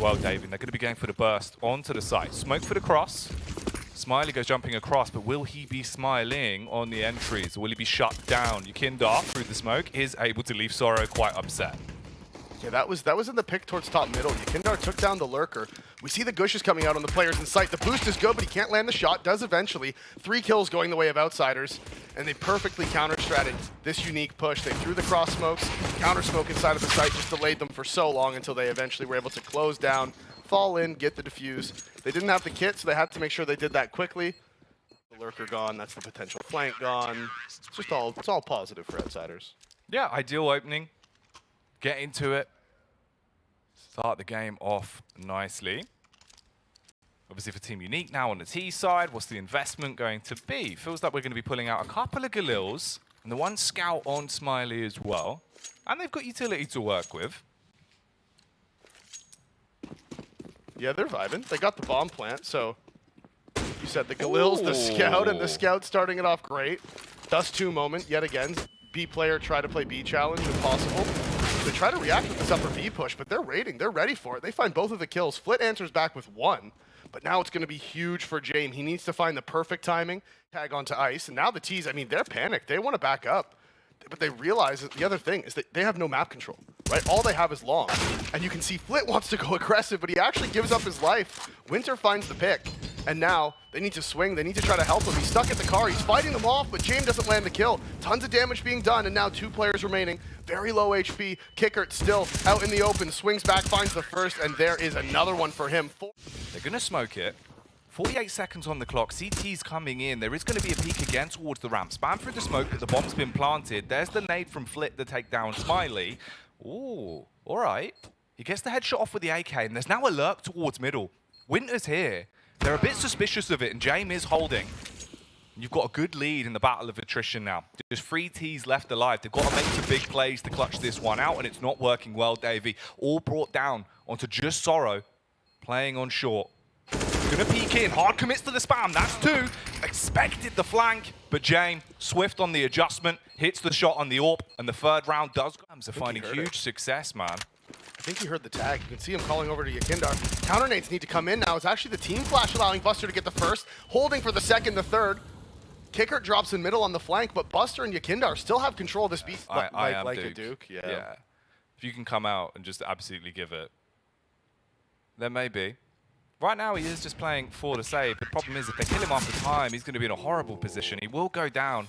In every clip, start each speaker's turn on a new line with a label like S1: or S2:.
S1: well, Dave, and they're going to be going for the burst onto the site. Smoke for the cross. Smiley goes jumping across, but will he be smiling on the entries? Or will he be shut down? Yukindar, through the smoke, is able to leave Sorrow quite upset.
S2: Yeah, that was in the pick towards top middle. Yukindar took down the lurker. We see the gushes coming out on the players in sight. The boost is good, but he can't land the shot. Does eventually. 3 kills going the way of Outsiders, and they perfectly counter-stratted this unique push. They threw the cross smokes, counter smoke inside of the site, just delayed them for so long until they eventually were able to close down, fall in, get the defuse. They didn't have the kit, so they had to make sure they did that quickly. The lurker gone. That's the potential flank gone. It's all positive for Outsiders.
S1: Yeah, ideal opening. Get into it. Start the game off nicely. Obviously for Team Unique now on the T side, what's the investment going to be? Feels like we're going to be pulling out a couple of Galils and the one scout on Smiley as well. And they've got utility to work with.
S2: Yeah, they're vibing. They got the bomb plant, so you said the Galils, the scout, and the scout starting it off great. Dust2 moment yet again. B player try to play B challenge if possible. They try to react with this upper B push, but they're raiding. They're ready for it. They find both of the kills. Flit answers back with 1, but now it's going to be huge for Jame. He needs to find the perfect timing, tag onto ice, and now the T's, I mean, they're panicked. They want to back up, but they realize that the other thing is that they have no map control, right? All they have is long, and you can see Flit wants to go aggressive, but he actually gives up his life. Winter finds the pick, and now they need to swing. They need to try to help him. He's stuck at the car. He's fighting them off, but Jame doesn't land the kill. Tons of damage being done, and now 2 players remaining. Very low HP. Kickert still out in the open. Swings back, finds the first, and there is another one for him.
S1: They're going to smoke it. 48 seconds on the clock. CT's coming in. There is going to be a peek again towards the ramp. Spam through the smoke, but the bomb's been planted. There's the nade from Flit to take down Smiley. Ooh, all right. He gets the headshot off with the AK, and there's now a lurk towards middle. Winter's here. They're a bit suspicious of it, and Jame is holding. You've got a good lead in the battle of attrition now. There's 3 Ts left alive. They've got to make some big plays to clutch this one out, and it's not working well, Davey. All brought down onto just Sorrow, playing on short. Gonna peek in, hard commits to the spam, that's 2. Expected the flank, but Jame, swift on the adjustment, hits the shot on the AWP, and the 3rd round does go. They're finding huge success, man.
S2: I think he heard the tag. You can see him calling over to Yukindar. Counter nades need to come in now. It's actually the team flash allowing Buster to get the first, holding for the 2nd, the 3rd. Kicker drops in middle on the flank, but Buster and Yukindar still have control of this beast like Duke. A Duke.
S1: Yeah. If you can come out and just absolutely give it, then maybe. Right now he is just playing for the save. The problem is if they kill him after time, he's going to be in a horrible position. He will go down.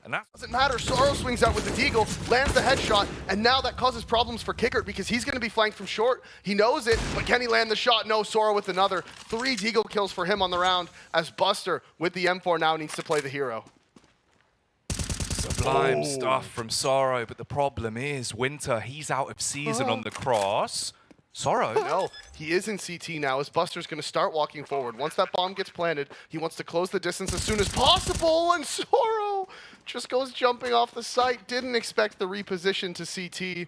S1: And that
S2: doesn't matter. Sorrow swings out with the deagle, lands the headshot, and now that causes problems for Kickert because he's going to be flanked from short. He knows it, but can he land the shot? No, Sorrow with another. 3 deagle kills for him on the round as Buster with the M4 now needs to play the hero.
S1: Sublime stuff from Sorrow, but the problem is Winter, he's out of season on the cross. Sorrow?
S2: No, he is in CT now as Buster's going to start walking forward. Once that bomb gets planted, he wants to close the distance as soon as possible, and Sorrow just goes jumping off the site. Didn't expect the reposition to CT.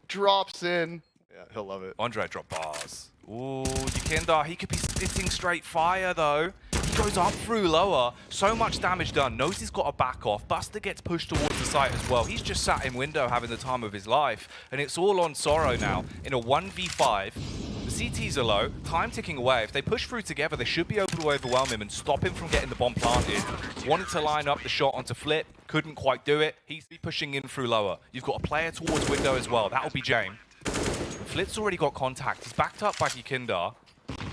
S2: Drops in. Yeah, he'll love it.
S1: Andre drop bars. Ooh, Yukindar, he could be spitting straight fire though. He goes up through lower. So much damage done. Knows he's got to back off. Buster gets pushed towards the site as well. He's just sat in window having the time of his life. And it's all on Sorrow now in a 1v5. The CTs are low. Time ticking away. If they push through together, they should be able to overwhelm him and stop him from getting the bomb planted. Wanted to line up the shot onto Flip. Couldn't quite do it. He's pushing in through lower. You've got a player towards window as well. That'll be Jame. Flit's already got contact. He's backed up by Yukindar.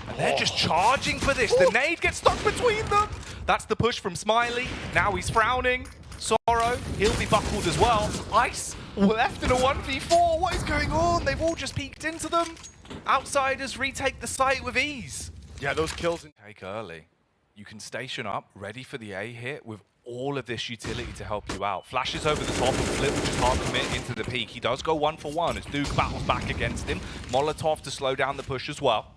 S1: And they're just charging for this. The nade gets stuck between them. That's the push from Smiley. Now he's frowning. Sorrow, he'll be buckled as well. Ice left in a 1v4. What is going on? They've all just peeked into them. Outsiders retake the site with ease.
S2: Yeah, those kills.
S1: Take early. You can station up, ready for the A hit with all of this utility to help you out. Flashes over the top and Flip, which is hard to commit into the peak. He does go 1 for 1 as Duke battles back against him. Molotov to slow down the push as well.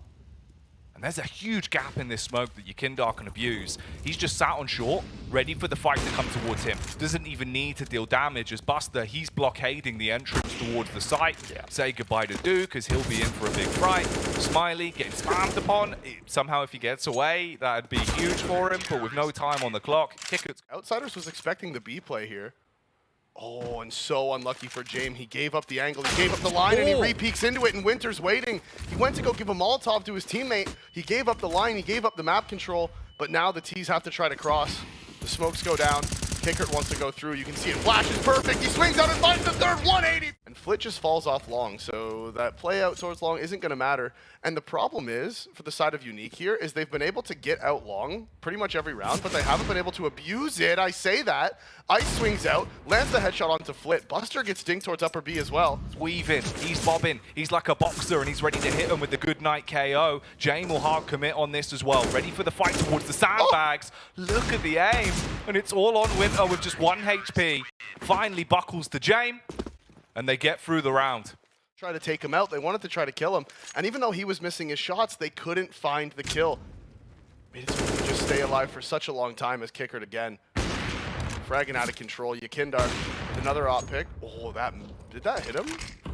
S1: And there's a huge gap in this smoke that Yukindar can abuse. He's just sat on short, ready for the fight to come towards him. Doesn't even need to deal damage as Buster, he's blockading the entrance towards the site. Yeah. Say goodbye to Duke as he'll be in for a big fight. Smiley getting spammed upon. Somehow if he gets away, that'd be huge for him, but with no time on the clock.
S2: Outsiders was expecting the B play here. Oh, and so unlucky for James. He gave up the angle, he gave up the line, and he re-peeks into it, and Winter's waiting. He went to go give a Molotov to his teammate. He gave up the line, he gave up the map control, but now the T's have to try to cross. The smokes go down. Kickert wants to go through. You can see it flashes perfect. He swings out and finds the third 180. And Flit just falls off long, so that play out towards long isn't going to matter. And the problem is, for the side of Unique here, is they've been able to get out long pretty much every round, but they haven't been able to abuse it. I say that. Ice swings out, lands the headshot onto Flit. Buster gets dinged towards upper B as well.
S1: He's weaving, he's bobbing, he's like a boxer and he's ready to hit him with the good night KO. Jame will hard commit on this as well, ready for the fight towards the sandbags. Look at the aim, and it's all on Winter with just 1 HP. Finally buckles to Jame, and they get through the round.
S2: Try to take him out, they wanted to try to kill him, and even though he was missing his shots, they couldn't find the kill. Made it so he could just stay alive for such a long time as Kickert again. Fragging out of control. Yakindar, another op pick. Oh, did that hit him?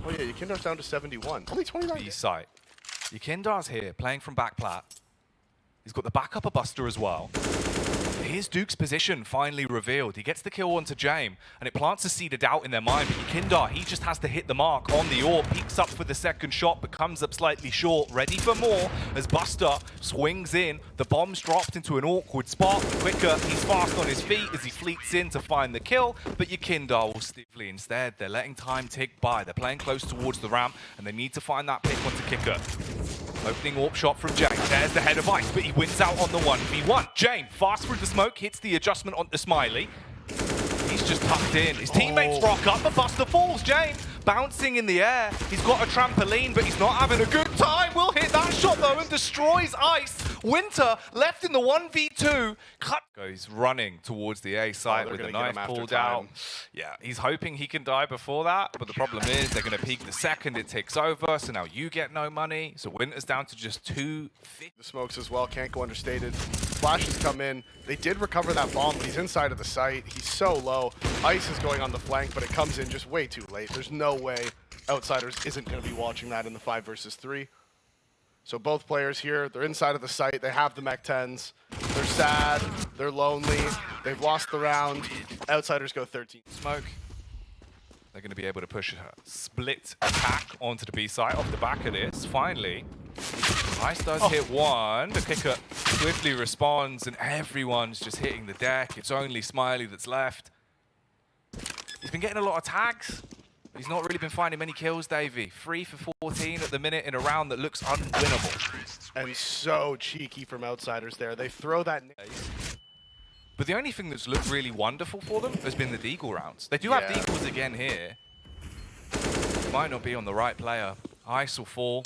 S2: Oh yeah, Yakindar's down to 71. Only 29.
S1: B-site. Yakindar's here, playing from back plat. He's got the backup of Buster as well. Here's Duke's position finally revealed. He gets the kill onto Jame, and it plants a seed of doubt in their mind, but Yakindar, he just has to hit the mark on the AWP, peeks up for the second shot, but comes up slightly short, ready for more, as Buster swings in. The bomb's dropped into an awkward spot. Quicker, he's fast on his feet as he fleets in to find the kill, but Yakindar will stiffly instead. They're letting time tick by. They're playing close towards the ramp, and they need to find that pick onto Kicker. Opening AWP shot from Jame. There's the head of Ice, but he wins out on the 1v1. Jame, fast through the smoke, hits the adjustment onto Smiley. He's just tucked in. His teammates rock up, but Buster falls. Jame bouncing in the air. He's got a trampoline, but he's not having a good time. Will hit that shot, though, and destroys Ice. Winter left in the 1v2. Cut goes running towards the A site with the knife pulled out. Yeah, he's hoping he can die before that, but the problem is they're going to peek the second it ticks over, so now you get no money. So Winter's down to just 250.
S2: The smokes as well, can't go understated. Flashes come in. They did recover that bomb, but he's inside of the site. He's so low. Ice is going on the flank, but it comes in just way too late. There's no way Outsiders isn't going to be watching that in the 5 versus 3. So both players here, they're inside of the site. They have the Mech 10s. They're sad. They're lonely. They've lost the round. Outsiders go 13.
S1: Smoke. They're going to be able to push a split attack onto the B site off the back of this. Finally, Ice does hit one. The kicker swiftly responds, and everyone's just hitting the deck. It's only Smiley that's left. He's been getting a lot of tags. He's not really been finding many kills, Davey. 3 for 14 at the minute in a round that looks unwinnable.
S2: And so cheeky from Outsiders there. They throw that.
S1: But the only thing that's looked really wonderful for them has been the Deagle rounds. They do have Deagles again here. Might not be on the right player. Ice will fall.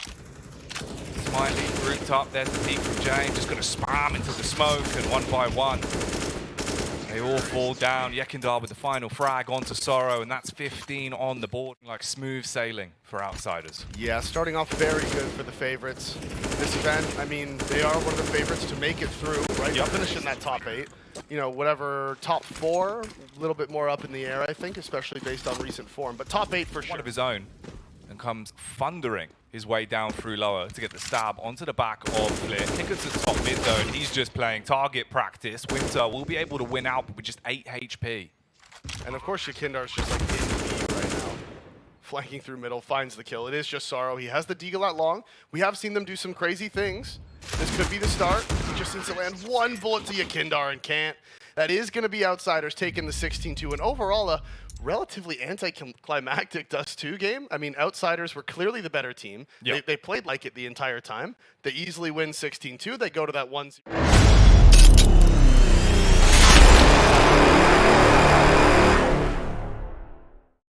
S1: Smiley grouped up. There's the peek from Jane. Just going to spam into the smoke, and one by one, they all fall down. Yakindar with the final frag onto Sorrow, and that's 15 on the board. Like smooth sailing for Outsiders.
S2: Yeah, starting off very good for the favorites. This event, I mean, they are one of the favorites to make it through, right? Yep. Finishing that top 8. You know, whatever, top 4, a little bit more up in the air, I think, especially based on recent form. But top 8 for sure.
S1: One of his own, and comes thundering his way down through lower to get the stab onto the back of Flit. Kicker's at top mid though, and he's just playing target practice. Winter will be able to win out, but with just 8 HP.
S2: And of course, Yakindar's just like in the lead right now. Flanking through middle, finds the kill. It is just Sorrow. He has the Deagle at long. We have seen them do some crazy things. This could be the start. He just needs to land one bullet to Yakindar and can't. That is going to be Outsiders taking the 16-2, and overall a relatively anticlimactic Dust2 game. I mean, Outsiders were clearly the better team.
S1: Yep.
S2: They played like it the entire time. They easily win 16-2. They go to that 1-0.